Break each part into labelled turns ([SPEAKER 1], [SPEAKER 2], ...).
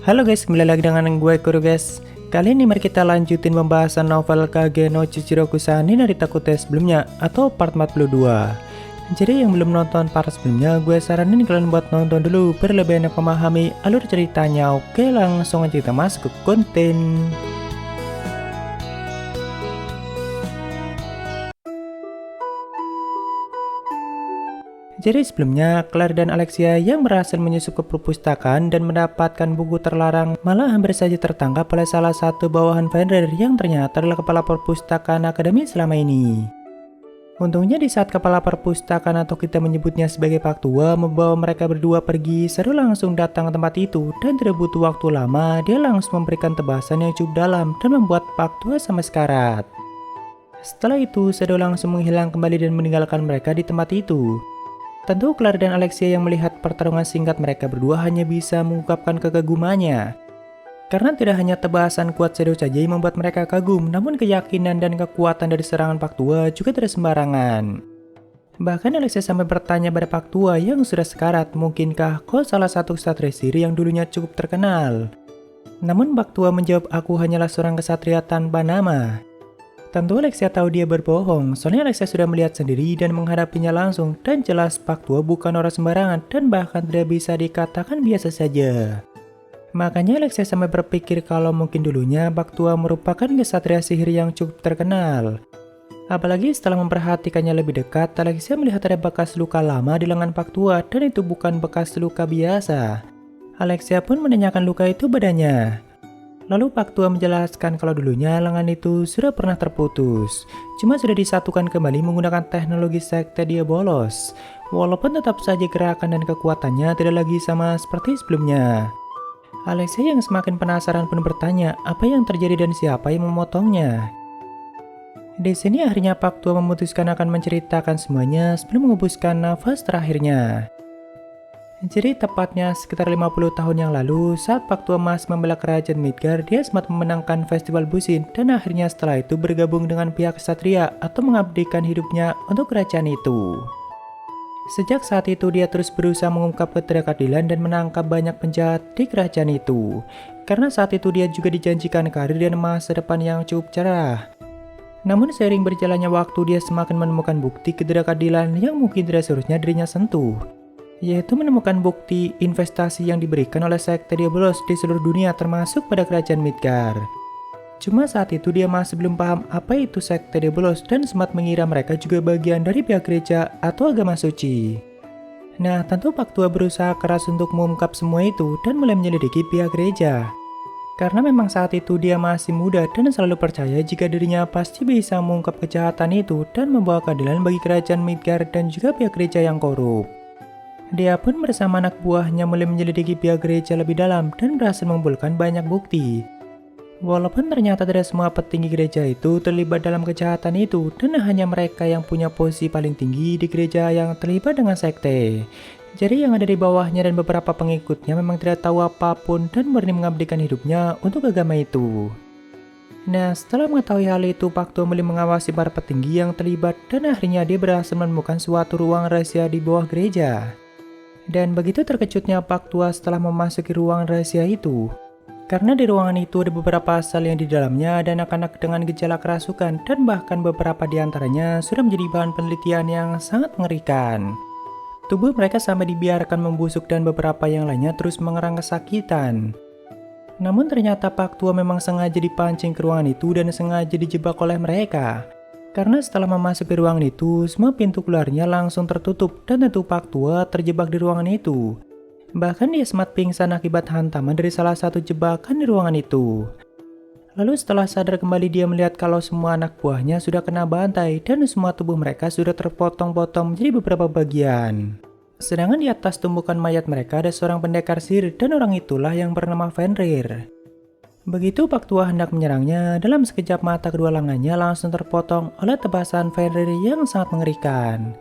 [SPEAKER 1] Halo guys, kembali lagi dengan gue Kuro guys. Kali ini mari kita lanjutin pembahasan novel Kage no Chichiroku-san ni Narita Kute sebelumnya atau part 42. Jadi yang belum nonton part sebelumnya, gue saranin kalian buat nonton dulu biar lebih enak memahami alur ceritanya. Oke, langsung aja kita masuk ke konten. Jadi sebelumnya, Claire dan Alexia yang berhasil menyusup ke perpustakaan dan mendapatkan buku terlarang malah hampir saja tertangkap oleh salah satu bawahan Fenrir yang ternyata adalah kepala perpustakaan akademi selama ini. Untungnya di saat kepala perpustakaan atau kita menyebutnya sebagai Pak Tua membawa mereka berdua pergi, Seru langsung datang ke tempat itu dan tidak butuh waktu lama, dia langsung memberikan tebasan yang cukup dalam dan membuat Pak Tua sama sekarat. Setelah itu, Seru langsung menghilang kembali dan meninggalkan mereka di tempat itu. Tentu Claire dan Alexia yang melihat pertarungan singkat mereka berdua hanya bisa mengungkapkan kekagumannya. Karena tidak hanya tebasan kuat Shadow saja yang membuat mereka kagum, namun keyakinan dan kekuatan dari serangan Pak Tua juga tidak sembarangan. Bahkan Alexia sampai bertanya pada Pak Tua yang sudah sekarat, mungkinkah kau salah satu ksatria sihir yang dulunya cukup terkenal? Namun Pak Tua menjawab, aku hanyalah seorang ksatria tanpa nama. Tentu Alexia tahu dia berbohong, soalnya Alexia sudah melihat sendiri dan menghadapinya langsung, dan jelas Pak Tua bukan orang sembarangan dan bahkan tidak bisa dikatakan biasa saja. Makanya Alexia sampai berpikir kalau mungkin dulunya Pak Tua merupakan ksatria sihir yang cukup terkenal. Apalagi setelah memperhatikannya lebih dekat, Alexia melihat ada bekas luka lama di lengan Pak Tua dan itu bukan bekas luka biasa. Alexia pun menanyakan luka itu badannya. Lalu Pak Tua menjelaskan kalau dulunya lengan itu sudah pernah terputus, cuma sudah disatukan kembali menggunakan teknologi sekte dia bolos. Walaupun tetap saja gerakan dan kekuatannya tidak lagi sama seperti sebelumnya. Alexia yang semakin penasaran pun bertanya apa yang terjadi dan siapa yang memotongnya. Di sini akhirnya Pak Tua memutuskan akan menceritakan semuanya sebelum mengembuskan nafas terakhirnya. Jadi tepatnya sekitar 50 tahun yang lalu, saat Pak Tua masih membela kerajaan Midgard, dia sempat memenangkan festival Busin dan akhirnya setelah itu bergabung dengan pihak Ksatria atau mengabdikan hidupnya untuk kerajaan itu. Sejak saat itu dia terus berusaha mengungkap ketidakadilan dan menangkap banyak penjahat di kerajaan itu. Karena saat itu dia juga dijanjikan karir dan masa depan yang cukup cerah. Namun seiring berjalannya waktu dia semakin menemukan bukti ketidakadilan yang mungkin tidak seharusnya dirinya sentuh. Yaitu menemukan bukti investasi yang diberikan oleh sekte Diabolos di seluruh dunia termasuk pada kerajaan Midgard. Cuma saat itu dia masih belum paham apa itu sekte Diabolos dan sempat mengira mereka juga bagian dari pihak gereja atau agama suci. Nah, tentu Pak Tua berusaha keras untuk mengungkap semua itu dan mulai menyelidiki pihak gereja. Karena memang saat itu dia masih muda dan selalu percaya jika dirinya pasti bisa mengungkap kejahatan itu dan membawa keadilan bagi kerajaan Midgard dan juga pihak gereja yang korup. Dia pun bersama anak buahnya mulai menyelidiki pihak gereja lebih dalam dan berhasil mengumpulkan banyak bukti. Walaupun ternyata tidak semua petinggi gereja itu terlibat dalam kejahatan itu dan hanya mereka yang punya posisi paling tinggi di gereja yang terlibat dengan sekte. Jadi yang ada di bawahnya dan beberapa pengikutnya memang tidak tahu apapun dan murni mengabdikan hidupnya untuk agama itu. Nah, setelah mengetahui hal itu, Pak Tua mulai mengawasi para petinggi yang terlibat dan akhirnya dia berhasil menemukan suatu ruang rahasia di bawah gereja. Dan begitu terkejutnya Pak Tua setelah memasuki ruangan rahasia itu. Karena di ruangan itu ada beberapa sel yang di dalamnya ada anak-anak dengan gejala kerasukan dan bahkan beberapa di antaranya sudah menjadi bahan penelitian yang sangat mengerikan. Tubuh mereka sampai dibiarkan membusuk dan beberapa yang lainnya terus mengerang kesakitan. Namun ternyata Pak Tua memang sengaja dipancing ke ruangan itu dan sengaja dijebak oleh mereka. Karena setelah memasuki ruangan itu, semua pintu keluarnya langsung tertutup dan tentu Pak Tua terjebak di ruangan itu. Bahkan dia sempat pingsan akibat hantaman dari salah satu jebakan di ruangan itu. Lalu setelah sadar kembali dia melihat kalau semua anak buahnya sudah kena bantai dan semua tubuh mereka sudah terpotong-potong menjadi beberapa bagian. Sedangkan di atas tumpukan mayat mereka ada seorang pendekar sihir dan orang itulah yang bernama Fenrir. Begitu Pak Tua hendak menyerangnya, dalam sekejap mata kedua lengannya langsung terpotong oleh tebasan Fenrir yang sangat mengerikan.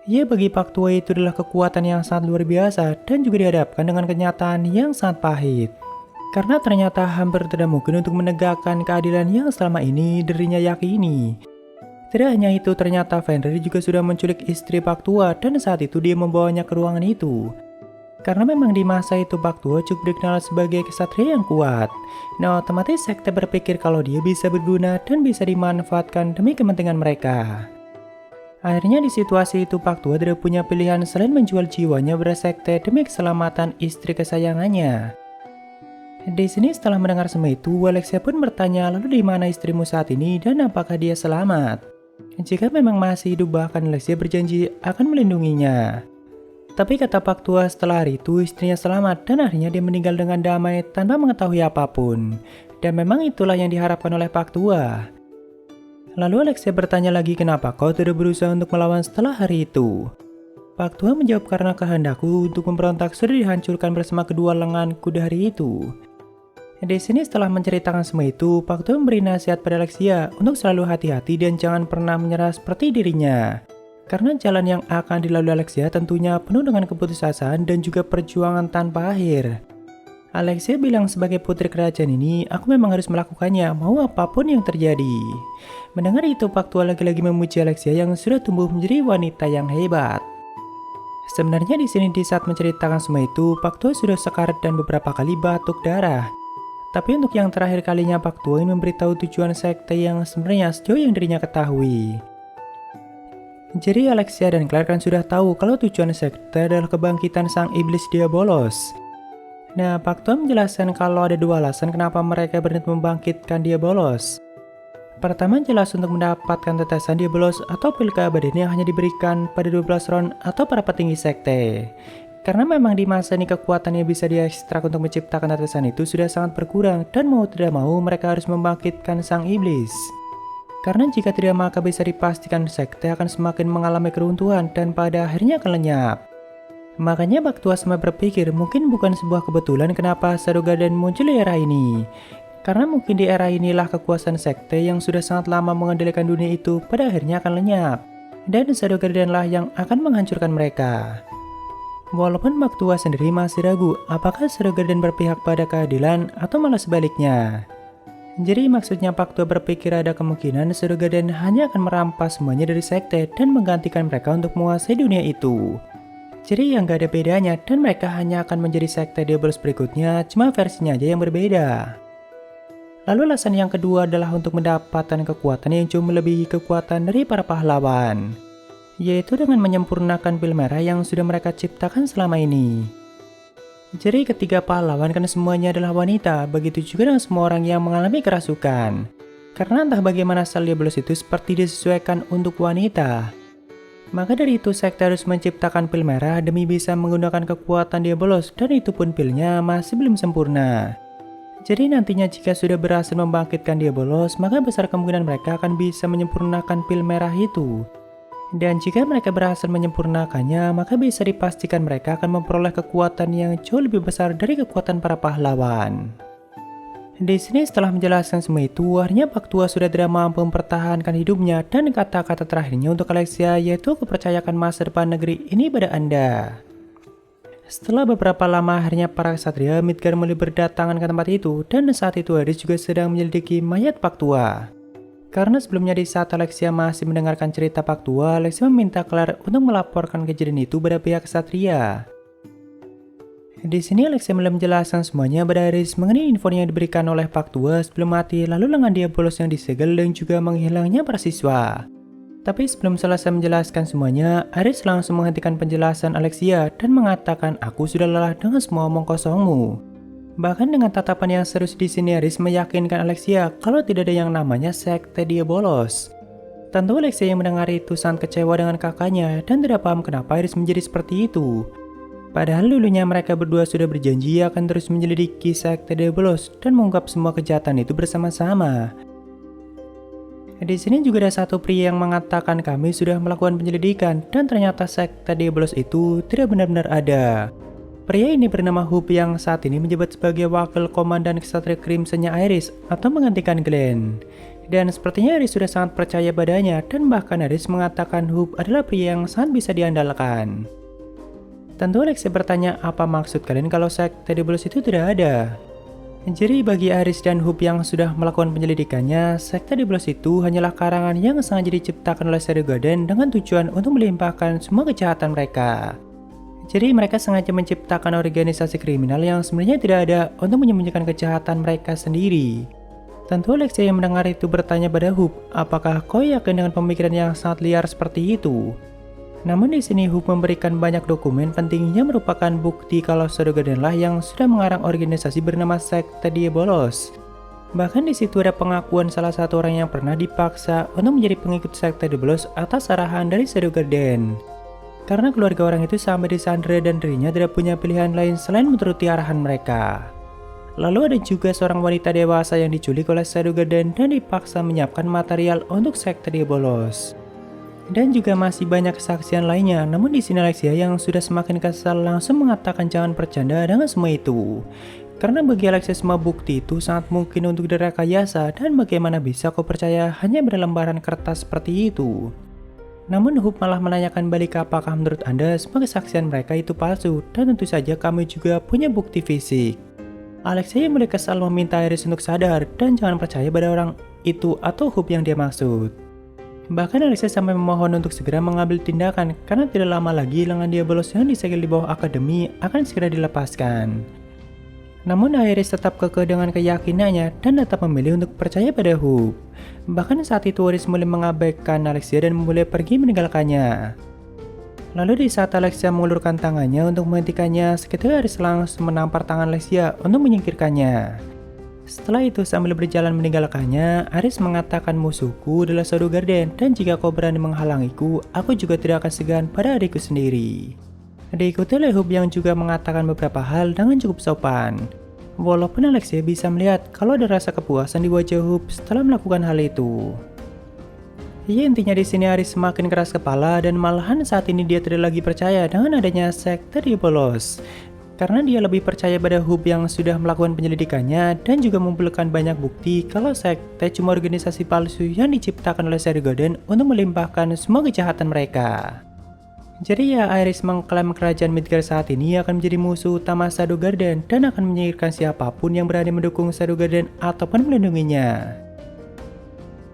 [SPEAKER 1] Ya, bagi Pak Tua itu adalah kekuatan yang sangat luar biasa dan juga dihadapkan dengan kenyataan yang sangat pahit. Karena ternyata hampir tidak mungkin untuk menegakkan keadilan yang selama ini dirinya yakini. Tidak hanya itu, ternyata Fenrir juga sudah menculik istri Pak Tua dan saat itu dia membawanya ke ruangan itu. Karena memang di masa itu Pak Tuo cukup dikenal sebagai kesatria yang kuat. Nah, otomatis sekte berpikir kalau dia bisa berguna dan bisa dimanfaatkan demi kepentingan mereka. Akhirnya di situasi itu Pak Tuo tidak punya pilihan selain menjual jiwanya bersekte demi keselamatan istri kesayangannya. Di sini setelah mendengar semua itu, Alexia pun bertanya, lalu di mana istrimu saat ini dan apakah dia selamat? Jika memang masih hidup, bahkan Alexia berjanji akan melindunginya. Tapi kata Pak Tua, setelah hari itu istrinya selamat dan akhirnya dia meninggal dengan damai tanpa mengetahui apapun. Dan memang itulah yang diharapkan oleh Pak Tua. Lalu Alexia bertanya lagi, kenapa kau tidak berusaha untuk melawan setelah hari itu? Pak Tua menjawab, karena kehendakku untuk memberontak sudah dihancurkan bersama kedua lenganku di hari itu. Di sini setelah menceritakan semua itu, Pak Tua memberi nasihat pada Alexia untuk selalu hati-hati dan jangan pernah menyerah seperti dirinya. Karena jalan yang akan dilalui Alexia tentunya penuh dengan keputusasaan dan juga perjuangan tanpa akhir. Alexia bilang, sebagai putri kerajaan ini, aku memang harus melakukannya, mau apapun yang terjadi. Mendengar itu, Pak Tua lagi-lagi memuji Alexia yang sudah tumbuh menjadi wanita yang hebat. Sebenarnya di sini di saat menceritakan semua itu, Pak Tua sudah sekarat dan beberapa kali batuk darah. Tapi untuk yang terakhir kalinya, Pak Tua ingin memberitahu tujuan sekte yang sebenarnya sejauh yang dirinya ketahui. Jadi Alexia dan Claire kan sudah tahu kalau tujuan sekte adalah kebangkitan sang iblis Diabolos. Nah, Pak Tua menjelaskan kalau ada dua alasan kenapa mereka berniat membangkitkan Diabolos. Pertama, jelas untuk mendapatkan tetesan Diabolos atau pil keabadian yang hanya diberikan pada 12 round atau para petinggi sekte. Karena memang di masa ini kekuatan yang bisa diekstrak untuk menciptakan tetesan itu sudah sangat berkurang dan mau tidak mau mereka harus membangkitkan sang iblis. Karena jika tidak maka bisa dipastikan sekte akan semakin mengalami keruntuhan dan pada akhirnya akan lenyap. Makanya Pak Tua semua berpikir mungkin bukan sebuah kebetulan kenapa Sadogaden muncul di era ini. Karena mungkin di era inilah kekuasaan sekte yang sudah sangat lama mengendalikan dunia itu pada akhirnya akan lenyap. Dan Sadogadenlah yang akan menghancurkan mereka. Walaupun Pak Tua sendiri masih ragu apakah Sadogaden berpihak pada keadilan atau malah sebaliknya. Jadi maksudnya Pak Tua berpikir ada kemungkinan Sadogaden hanya akan merampas semuanya dari sekte dan menggantikan mereka untuk menguasai dunia itu. Jadi yang gak ada bedanya dan mereka hanya akan menjadi sekte Diabolos berikutnya, cuma versinya aja yang berbeda. Lalu alasan yang kedua adalah untuk mendapatkan kekuatan yang jauh melebihi kekuatan dari para pahlawan. Yaitu dengan menyempurnakan pil merah yang sudah mereka ciptakan selama ini. Jadi ketiga pahlawan kan semuanya adalah wanita, begitu juga dengan semua orang yang mengalami kerasukan. Karena entah bagaimana sel Diabolos itu seperti disesuaikan untuk wanita. Maka dari itu sekte harus menciptakan pil merah demi bisa menggunakan kekuatan Diabolos dan itu pun pilnya masih belum sempurna. Jadi nantinya jika sudah berhasil membangkitkan Diabolos, maka besar kemungkinan mereka akan bisa menyempurnakan pil merah itu. Dan jika mereka berhasil menyempurnakannya, maka bisa dipastikan mereka akan memperoleh kekuatan yang jauh lebih besar dari kekuatan para pahlawan. Di sini setelah menjelaskan semua itu, akhirnya Pak Tua sudah tidak mampu mempertahankan hidupnya dan kata-kata terakhirnya untuk Alexia yaitu kepercayakan masa depan negeri ini pada Anda. Setelah beberapa lama akhirnya para ksatria Midgard mulai berdatangan ke tempat itu dan saat itu Aris juga sedang menyelidiki mayat Pak Tua. Karena sebelumnya di saat Alexia masih mendengarkan cerita Pak Tua, Alexia meminta Claire untuk melaporkan kejadian itu pada pihak ksatria. Di sini Alexia mulai menjelaskan semuanya pada Aris mengenai info yang diberikan oleh Pak Tua sebelum mati, lalu lengan Diabolos yang disegel dan juga menghilangnya para siswa. Tapi sebelum selesai menjelaskan semuanya, Aris langsung menghentikan penjelasan Alexia dan mengatakan, aku sudah lelah dengan semua omong kosongmu. Bahkan dengan tatapan yang serius di sini Aris meyakinkan Alexia kalau tidak ada yang namanya sekte Diabolos. Tentu Alexia yang mendengar itu sangat kecewa dengan kakaknya dan tidak paham kenapa Aris menjadi seperti itu. Padahal dulunya mereka berdua sudah berjanji akan terus menyelidiki sekte Diabolos dan mengungkap semua kejahatan itu bersama-sama. Di sini juga ada satu pria yang mengatakan kami sudah melakukan penyelidikan dan ternyata sekte Diabolos itu tidak benar-benar ada. Pria ini bernama Hoop yang saat ini menjabat sebagai wakil komandan ksatria Crimson-nya Iris atau menggantikan Glenn. Dan sepertinya Iris sudah sangat percaya padanya dan bahkan Iris mengatakan Hoop adalah pria yang sangat bisa diandalkan. Tentu Alexia bertanya apa maksud kalian kalau sekte Diabolos itu tidak ada. Jadi bagi Iris dan Hoop yang sudah melakukan penyelidikannya, sekte Diabolos itu hanyalah karangan yang sengaja diciptakan oleh Sadogaden dengan tujuan untuk melimpahkan semua kejahatan mereka. Jadi mereka sengaja menciptakan organisasi kriminal yang sebenarnya tidak ada untuk menyembunyikan kejahatan mereka sendiri. Tentu Alexia yang mendengar itu bertanya pada Hoop, apakah kau yakin dengan pemikiran yang sangat liar seperti itu? Namun di sini Hoop memberikan banyak dokumen penting yang merupakan bukti kalau Sadogadenlah yang sudah mengarang organisasi bernama Sekte Diabolos. Bahkan di situ ada pengakuan salah satu orang yang pernah dipaksa untuk menjadi pengikut Sekte Diabolos atas arahan dari Sadogaden. Karena keluarga orang itu sampai disandera dan dirinya tidak punya pilihan lain selain menuruti arahan mereka. Lalu ada juga seorang wanita dewasa yang diculik oleh Sadogaden dan dipaksa menyiapkan material untuk Sekte Diabolos. Dan juga masih banyak kesaksian lainnya, namun di sini Alexia yang sudah semakin kesal langsung mengatakan jangan bercanda dengan semua itu. Karena bagi Alexia semua bukti itu sangat mungkin untuk direkayasa dan bagaimana bisa kau percaya hanya berlembaran kertas seperti itu. Namun Hoop malah menanyakan balik apakah menurut Anda semua kesaksian mereka itu palsu dan tentu saja kami juga punya bukti fisik. Alexia yang mulai kesal meminta Iris untuk sadar dan jangan percaya pada orang itu atau Hoop yang dia maksud. Bahkan Alexia sampai memohon untuk segera mengambil tindakan karena tidak lama lagi lengan Diabolos yang disegel di bawah akademi akan segera dilepaskan. Namun Iris tetap kekeh dengan keyakinannya dan tetap memilih untuk percaya pada Hoop. Bahkan saat itu Iris mulai mengabaikan Alexia dan mulai pergi meninggalkannya. Lalu di saat Alexia mengulurkan tangannya untuk menghentikannya, seketika Iris langsung menampar tangan Alexia untuk menyingkirkannya. Setelah itu sambil berjalan meninggalkannya, Iris mengatakan musuhku adalah Sadogaden dan jika kau berani menghalangiku, aku juga tidak akan segan pada adikku sendiri. Diikuti oleh Hoop yang juga mengatakan beberapa hal dengan cukup sopan. Walaupun Alexia bisa melihat kalau ada rasa kepuasan di wajah Hoop setelah melakukan hal itu. Ya intinya di sini Iris semakin keras kepala dan malahan saat ini dia tidak lagi percaya dengan adanya Sekte Diabolos. Karena dia lebih percaya pada Hoop yang sudah melakukan penyelidikannya dan juga mengumpulkan banyak bukti kalau sekte cuma organisasi palsu yang diciptakan oleh Sadogaden untuk melimpahkan semua kejahatan mereka. Jadi ya Iris mengklaim kerajaan Midgard saat ini akan menjadi musuh utama Sadogaden dan akan menyingkirkan siapapun yang berani mendukung Sadogaden ataupun melindunginya.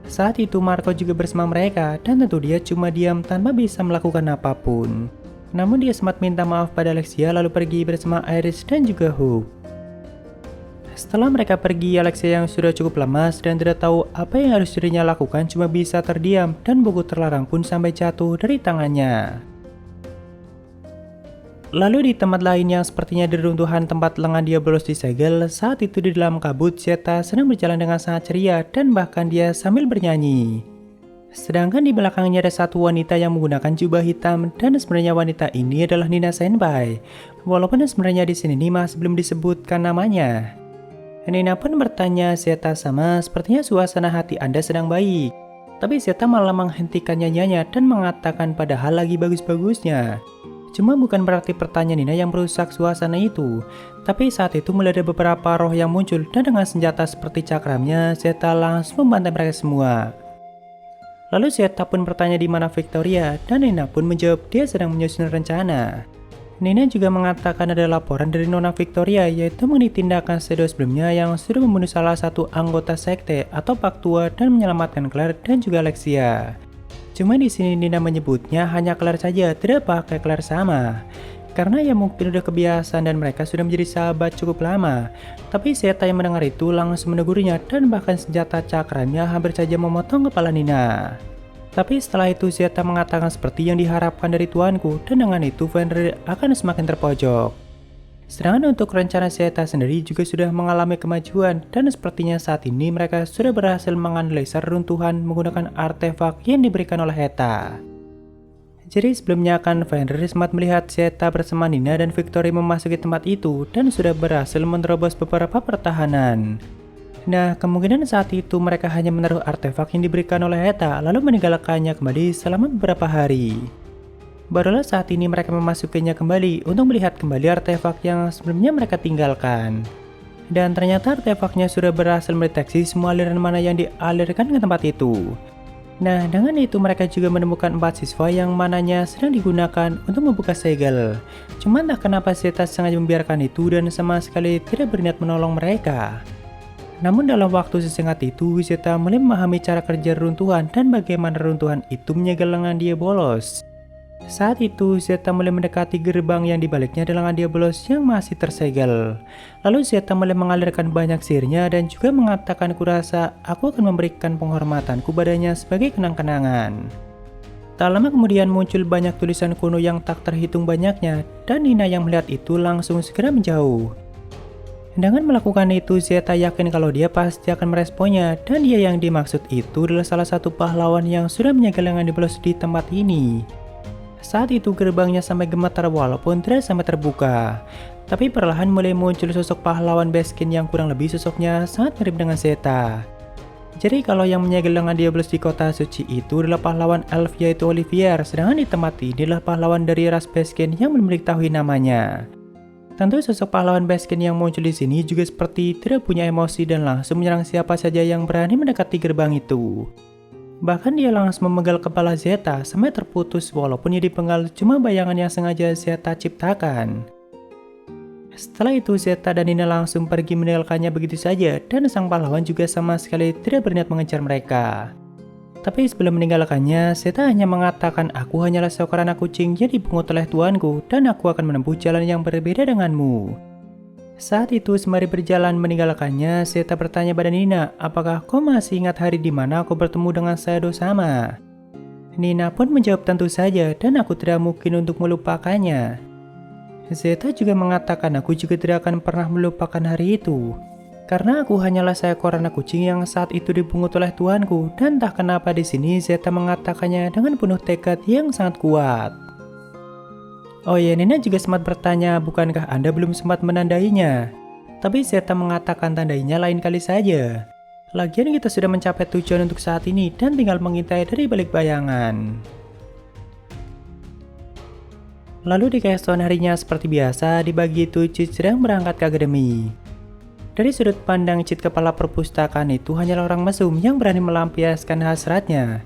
[SPEAKER 1] Saat itu Marco juga bersama mereka dan tentu dia cuma diam tanpa bisa melakukan apapun. Namun dia sempat minta maaf pada Alexia lalu pergi bersama Iris dan juga Hoop. Setelah mereka pergi, Alexia yang sudah cukup lemas dan tidak tahu apa yang harus dirinya lakukan cuma bisa terdiam dan buku terlarang pun sampai jatuh dari tangannya. Lalu di tempat lain yang sepertinya di runtuhan tempat lengan Diabolos disegel, saat itu di dalam kabut Zeta sedang berjalan dengan sangat ceria dan bahkan dia sambil bernyanyi. Sedangkan di belakangnya ada satu wanita yang menggunakan jubah hitam dan sebenarnya wanita ini adalah Nina Senpai. Walaupun sebenarnya di sini masih belum disebutkan namanya. Nina pun bertanya Zeta sama sepertinya suasana hati Anda sedang baik. Tapi Zeta malah menghentikan nyanyiannya dan mengatakan padahal lagi bagus-bagusnya. Cuma bukan berarti pertanyaan Nina yang merusak suasana itu. Tapi saat itu mulai ada beberapa roh yang muncul dan dengan senjata seperti cakramnya Zeta langsung membantai mereka semua. Lalu Zeta pun bertanya di mana Victoria dan Nina pun menjawab dia sedang menyusun rencana. Nina juga mengatakan ada laporan dari Nona Victoria yaitu mengenai tindakan Shadow sebelumnya yang sudah membunuh salah satu anggota sekte atau Paktua dan menyelamatkan Claire dan juga Alexia. Cuma di sini Nina menyebutnya hanya Claire saja, tidak pakai Claire sama. Karena ya mungkin udah kebiasaan dan mereka sudah menjadi sahabat cukup lama. Tapi Zeta yang mendengar itu langsung menegurnya dan bahkan senjata cakranya hampir saja memotong kepala Nina. Tapi setelah itu Zeta mengatakan seperti yang diharapkan dari tuanku dan dengan itu Fenrir akan semakin terpojok. Sedangkan untuk rencana Zeta sendiri juga sudah mengalami kemajuan dan sepertinya saat ini mereka sudah berhasil menganalisa runtuhan menggunakan artefak yang diberikan oleh Heta. Jadi sebelumnya kan Fenrir sempat melihat Zeta bersama Nina dan Victoria memasuki tempat itu dan sudah berhasil menerobos beberapa pertahanan. Nah, kemungkinan saat itu mereka hanya menaruh artefak yang diberikan oleh Heta lalu meninggalkannya kembali selama beberapa hari. Barulah saat ini mereka memasukinya kembali untuk melihat kembali artefak yang sebelumnya mereka tinggalkan. Dan ternyata artefaknya sudah berhasil mendeteksi semua aliran mana yang dialirkan ke tempat itu. Nah, dengan itu mereka juga menemukan 4 siswa yang mananya sedang digunakan untuk membuka segel. Cuma entah kenapa Zeta sengaja membiarkan itu dan sama sekali tidak berniat menolong mereka. Namun dalam waktu sesingkat itu, Zeta mulai memahami cara kerja runtuhan dan bagaimana runtuhan itu menyegel lengan Diabolos. Saat itu, Zeta mulai mendekati gerbang yang dibaliknya adalah Diabolos yang masih tersegel. Lalu Zeta mulai mengalirkan banyak sihirnya dan juga mengatakan, "Kurasa aku akan memberikan penghormatanku padanya sebagai kenang-kenangan." Tak lama kemudian muncul banyak tulisan kuno yang tak terhitung banyaknya, dan Nina yang melihat itu langsung segera menjauh. Dengan melakukan itu, Zeta yakin kalau dia pasti akan meresponnya, dan dia yang dimaksud itu adalah salah satu pahlawan yang sudah menyegel Diabolos di tempat ini. Saat itu gerbangnya sampai gemetar walaupun tidak sampai terbuka. Tapi perlahan mulai muncul sosok pahlawan Baskin yang kurang lebih sosoknya sangat mirip dengan Zeta. Jadi kalau yang menyegel Diabolos di kota suci itu adalah pahlawan elf yaitu Olivier, sedangkan di tempat ini adalah pahlawan dari ras Baskin yang belum diketahui namanya. Tentu sosok pahlawan Baskin yang muncul di sini juga seperti tidak punya emosi dan langsung menyerang siapa saja yang berani mendekati gerbang itu. Bahkan dia langsung memegal kepala Zeta sampai terputus walaupun ia dipenggal cuma bayangan yang sengaja Zeta ciptakan. Setelah itu Zeta dan Nina langsung pergi meninggalkannya begitu saja dan sang pahlawan juga sama sekali tidak berniat mengejar mereka. Tapi sebelum meninggalkannya, Zeta hanya mengatakan, "Aku hanyalah seorang anak kucing yang dipungut oleh tuanku dan aku akan menempuh jalan yang berbeda denganmu." Saat itu sembari berjalan meninggalkannya, Zeta bertanya pada Nina, "Apakah kau masih ingat hari di mana aku bertemu dengan Shadow sama?" Nina pun menjawab, "Tentu saja, dan aku tidak mungkin untuk melupakannya." Zeta juga mengatakan, "Aku juga tidak akan pernah melupakan hari itu. Karena aku hanyalah seekor anak kucing yang saat itu dipungut oleh tuanku." Dan entah kenapa di sini Zeta mengatakannya dengan penuh tekad yang sangat kuat. Oh ya, Nina juga sempat bertanya, "Bukankah Anda belum sempat menandainya?" Tapi Zeta mengatakan tandainya lain kali saja. Lagian kita sudah mencapai tujuan untuk saat ini dan tinggal mengintai dari balik bayangan. Lalu di keesokan harinya seperti biasa, dibagi itu Cid sedang berangkat ke akademi. Dari sudut pandang Cid, kepala perpustakaan itu hanyalah orang mesum yang berani melampiaskan hasratnya.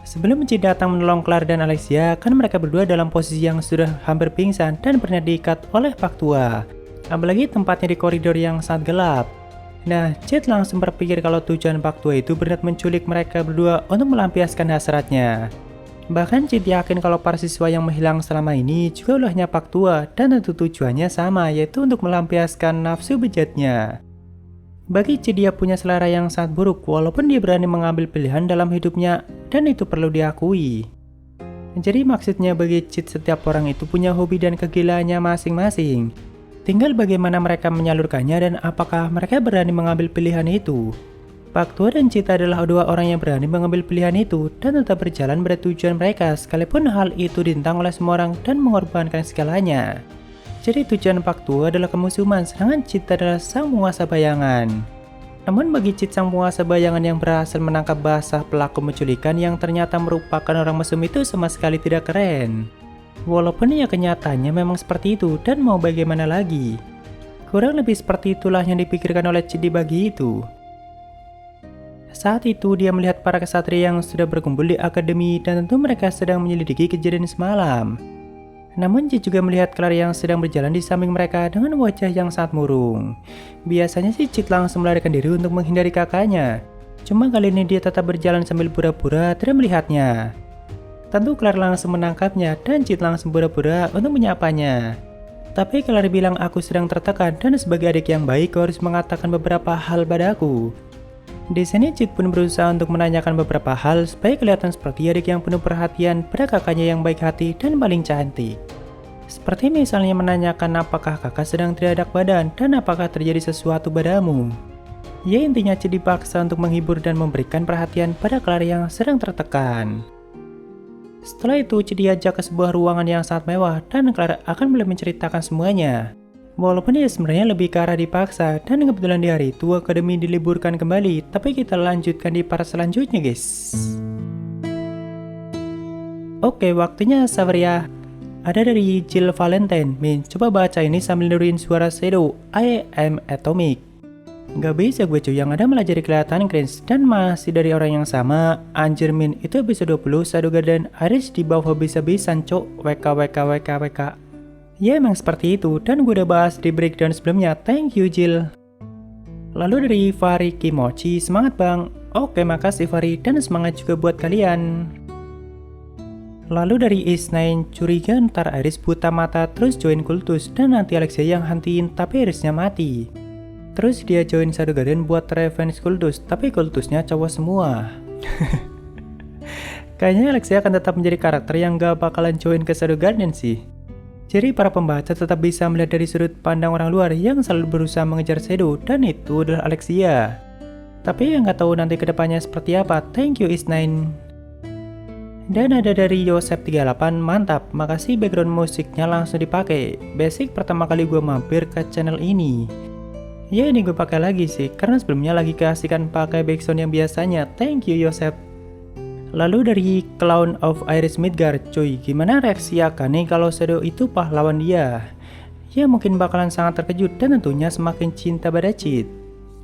[SPEAKER 1] Sebelum Cid datang menolong Claire dan Alexia, kan mereka berdua dalam posisi yang sudah hampir pingsan dan berniat diikat oleh Pak Tua. Apalagi tempatnya di koridor yang sangat gelap. Nah, Cid langsung berpikir kalau tujuan Pak Tua itu berniat menculik mereka berdua untuk melampiaskan hasratnya. Bahkan Cid yakin kalau para siswa yang menghilang selama ini juga ulahnya Pak Tua dan tentu tujuannya sama, yaitu untuk melampiaskan nafsu bejatnya. Bagi Cid, dia punya selera yang sangat buruk walaupun dia berani mengambil pilihan dalam hidupnya dan itu perlu diakui. Jadi maksudnya bagi Cid, setiap orang itu punya hobi dan kegilaannya masing-masing. Tinggal bagaimana mereka menyalurkannya dan apakah mereka berani mengambil pilihan itu. Pak Tua dan Cid adalah dua orang yang berani mengambil pilihan itu dan tetap berjalan pada tujuan mereka sekalipun hal itu ditentang oleh semua orang dan mengorbankan segalanya. Jadi tujuan Pak Tua adalah kemusuhan, sedangkan Cid adalah sang penguasa bayangan. Namun bagi Cid, sang penguasa bayangan yang berhasil menangkap basah pelaku penculikan yang ternyata merupakan orang mesum itu sama sekali tidak keren. Walaupun ya kenyataannya memang seperti itu dan mau bagaimana lagi. Kurang lebih seperti itulah yang dipikirkan oleh Cid di bagi itu. Saat itu dia melihat para kesatria yang sudah berkumpul di akademi dan tentu mereka sedang menyelidiki kejadian semalam. Namun Cid juga melihat Claire yang sedang berjalan di samping mereka dengan wajah yang sangat murung. Biasanya sih Cid langsung melarikan diri untuk menghindari kakaknya. Cuma kali ini dia tetap berjalan sambil pura-pura tidak melihatnya. Tentu Claire langsung menangkapnya dan Cid langsung pura-pura untuk menyapanya. Tapi Claire bilang, "Aku sedang tertekan dan sebagai adik yang baik kau harus mengatakan beberapa hal padaku." Di sini Cid pun berusaha untuk menanyakan beberapa hal supaya kelihatan seperti adik yang penuh perhatian pada kakaknya yang baik hati dan paling cantik. Seperti misalnya menanyakan apakah kakak sedang tidak enak badan dan apakah terjadi sesuatu padamu. Ya, intinya Cid dipaksa untuk menghibur dan memberikan perhatian pada Claire yang sedang tertekan. Setelah itu Cid diajak ke sebuah ruangan yang sangat mewah dan Claire akan mulai menceritakan semuanya. Walaupun dia sebenarnya lebih ke arah dipaksa dan kebetulan di hari itu akademi diliburkan kembali, tapi kita lanjutkan di part selanjutnya guys. Oke, waktunya sabar ya. Ada dari Jill Valentine. Min, coba baca ini sambil niruin suara Shadow. I am Atomic. Gak bisa gue cuy, yang ada malah jadi kelihatan cringe. Dan masih dari orang yang sama. Anjir Min, itu episode 20 Shadow Garden Iris di bawah habis-habisan cok. WK. Ya emang seperti itu, dan gue udah bahas di breakdown sebelumnya, thank you Jill. Lalu dari Fari Kimochi, semangat bang. Oke, makasih Fari, dan semangat juga buat kalian. Lalu dari Ace9 curiga ntar Iris buta mata terus join kultus dan nanti Alexia yang hantiin tapi Irisnya mati. Terus dia join Shadow Garden buat revenge kultus tapi kultusnya cowok semua. Kayaknya Alexia akan tetap menjadi karakter yang gak bakalan join ke Shadow Garden sih. Jadi para pembaca tetap bisa melihat dari sudut pandang orang luar yang selalu berusaha mengejar Shadow dan itu adalah Alexia. Tapi yang gak tahu nanti kedepannya seperti apa. Thank you Ace9. Dan ada dari Yosep38, mantap, makasih background musiknya langsung dipakai. Basic pertama kali gue mampir ke channel ini. Ya ini gue pakai lagi sih, karena sebelumnya lagi keasikan pakai background yang biasanya. Thank you Yosep. Lalu dari Clown of Iris Midgard, cuy, gimana reaksi Akane kalau Shadow itu pahlawan dia? Ya mungkin bakalan sangat terkejut dan tentunya semakin cinta pada Cheat.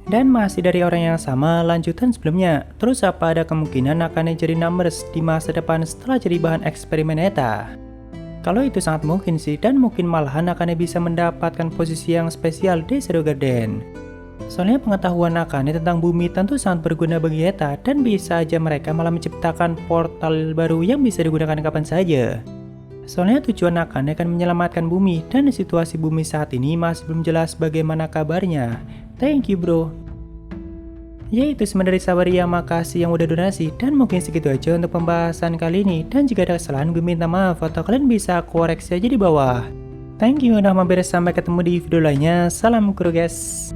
[SPEAKER 1] Dan masih dari orang yang sama, lanjutan sebelumnya. Terus apa ada kemungkinan Akane jadi numbers di masa depan setelah jadi bahan eksperimen Eta? Kalau itu sangat mungkin sih, dan mungkin malahan Akane bisa mendapatkan posisi yang spesial di Shadow Garden. Soalnya pengetahuan Akane tentang bumi tentu sangat berguna bagi Eta, dan bisa aja mereka malah menciptakan portal baru yang bisa digunakan kapan saja. Soalnya tujuan Akane akan menyelamatkan bumi, dan situasi bumi saat ini masih belum jelas bagaimana kabarnya. Thank you bro. Ya itu semua dari Sabaria, makasih yang udah donasi. Dan mungkin segitu aja untuk pembahasan kali ini. Dan jika ada kesalahan gue minta maaf atau kalian bisa koreksi aja di bawah. Thank you udah mampir, sampai ketemu di video lainnya. Salam kru guys.